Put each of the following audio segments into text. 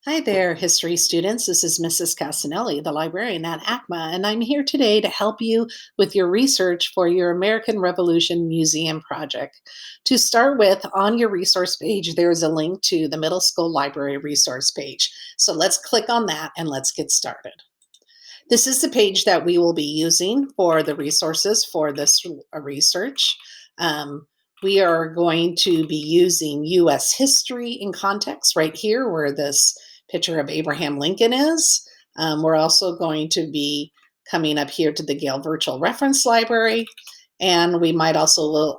Hi there, history students. This is Mrs. Casanelli, the librarian at ACMA, and I'm here today to help you with your research for your American Revolution Museum project. To start with, on your resource page, there's a link to the middle school library resource page. So let's click on that and let's get started. This is the page that we will be using for the resources for this research. Um, we are going to be using U.S. history in context right here where this picture of Abraham Lincoln is. We're also going to be coming up here to the Gale Virtual Reference Library, and we might also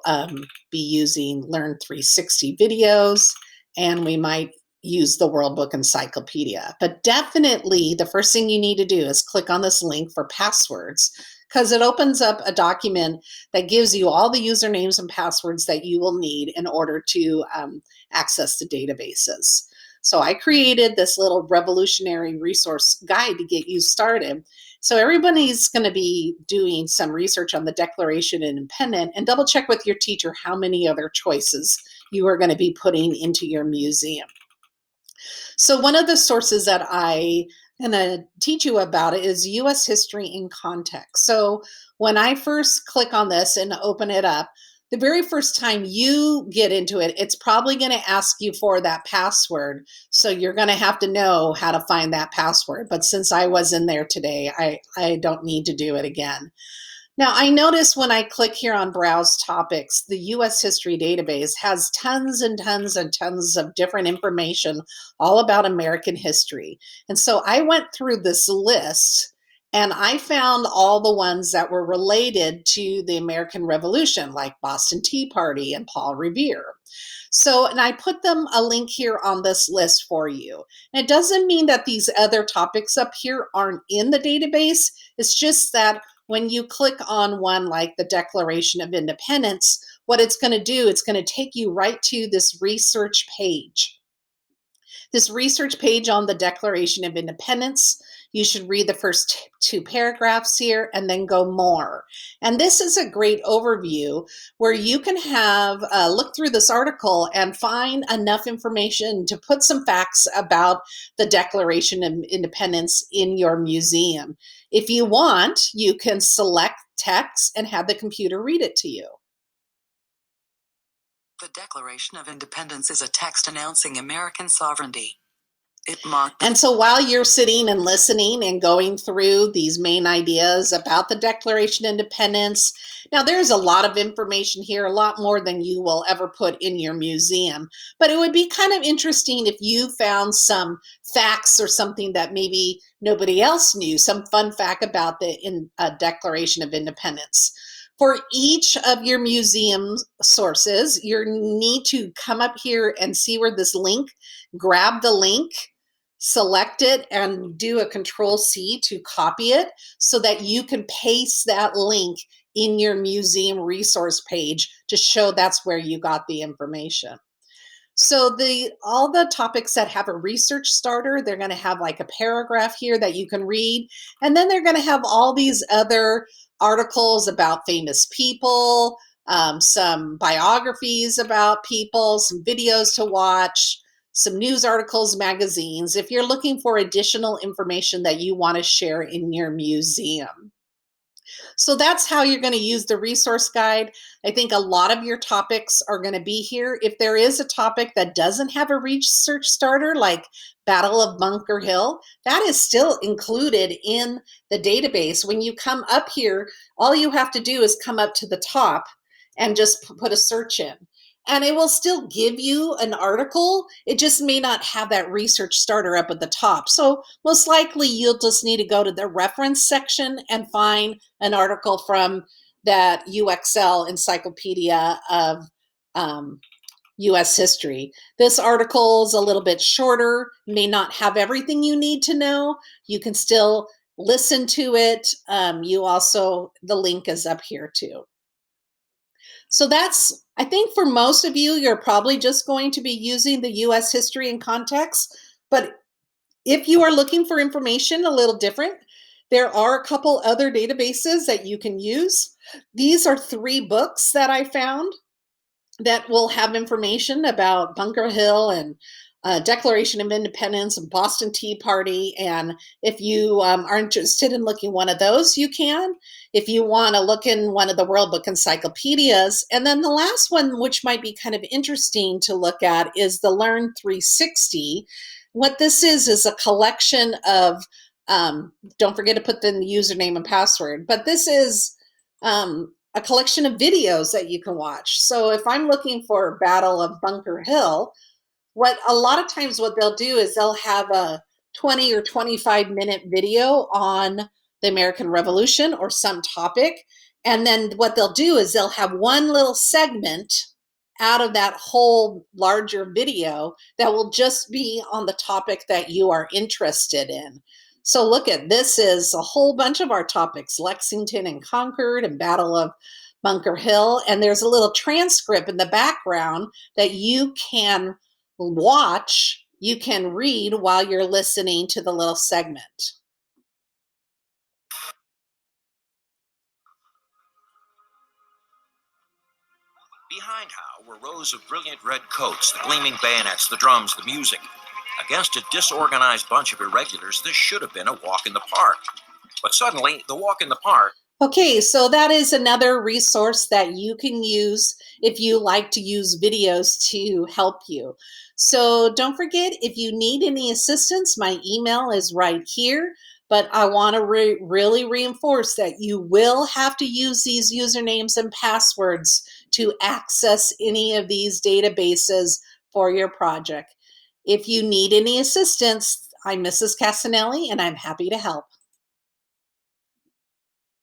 be using Learn 360 videos, and we might use the World Book Encyclopedia. But definitely the first thing you need to do is click on this link for passwords, because it opens up a document that gives you all the usernames and passwords that you will need in order to access the databases. So I created this little revolutionary resource guide to get you started. So everybody's going to be doing some research on the Declaration of Independence, and double check with your teacher how many other choices you are going to be putting into your museum. So one of the sources that I'm going to teach you about is U.S. history in context. So when I first click on this and open it up, the very first time you get into it, it's probably going to ask you for that password. So you're going to have to know how to find that password. But since I was in there today, I don't need to do it again. Now, I notice when I click here on Browse Topics, the U.S. History database has tons and tons and tons of different information all about American history. And so I went through this list and I found all the ones that were related to the American Revolution, like Boston Tea Party and Paul Revere. So, and I put them a link here on this list for you. And it doesn't mean that these other topics up here aren't in the database. It's just that when you click on one like the Declaration of Independence, what it's going to do, it's going to take you right to this research page. This research page on the Declaration of Independence, you should read the first two paragraphs here and then go more. And this is a great overview where you can have look through this article and find enough information to put some facts about the Declaration of Independence in your museum. If you want, you can select text and have the computer read it to you. The Declaration of Independence is a text announcing American sovereignty. And so while you're sitting and listening and going through these main ideas about the Declaration of Independence, now there's a lot of information here, a lot more than you will ever put in your museum. But it would be kind of interesting if you found some facts or something that maybe nobody else knew, some fun fact about the Declaration of Independence. For each of your museum sources, you need to come up here and see where this link, grab the link, select it, and do a Control-C to copy it so that you can paste that link in your museum resource page to show that's where you got the information. So all the topics that have a research starter, they're going to have like a paragraph here that you can read, and then they're going to have all these other articles about famous people, some biographies about people, some videos to watch, some news articles, magazines, if you're looking for additional information that you want to share in your museum. So that's how you're going to use the resource guide. I think a lot of your topics are going to be here. If there is a topic that doesn't have a research starter, like Battle of Bunker Hill, that is still included in the database. When you come up here, all you have to do is come up to the top and just put a search in. And it will still give you an article. It just may not have that research starter up at the top. So most likely you'll just need to go to the reference section and find an article from that UXL Encyclopedia of U.S. history. This article is a little bit shorter, may not have everything you need to know. You can still listen to it. The link is up here too. So that's, I think for most of you, you're probably just going to be using the U.S. history in context. But if you are looking for information a little different, there are a couple other databases that you can use. These are 3 books that I found that will have information about Bunker Hill and Declaration of Independence and Boston Tea Party. And if you are interested in looking one of those, you can. If you want to look in one of the World Book encyclopedias. And then the last one, which might be kind of interesting to look at, is the Learn 360. What this is a collection of, don't forget to put in the username and password, but this is a collection of videos that you can watch. So if I'm looking for Battle of Bunker Hill, what a lot of times what they'll do is they'll have a 20 or 25-minute video on the American Revolution or some topic. And then what they'll do is they'll have one little segment out of that whole larger video that will just be on the topic that you are interested in. So look at this is a whole bunch of our topics, Lexington and Concord and Battle of Bunker Hill. And there's a little transcript in the background that you can watch, you can read while you're listening to the little segment. Behind Howe were rows of brilliant red coats, the gleaming bayonets, the drums, the music. Against a disorganized bunch of irregulars, this should have been a walk in the park. But suddenly, the walk in the park. Okay, so that is another resource that you can use if you like to use videos to help you. So don't forget, if you need any assistance, my email is right here. But I want to really reinforce that you will have to use these usernames and passwords to access any of these databases for your project. If you need any assistance, I'm Mrs. Casanelli, and I'm happy to help.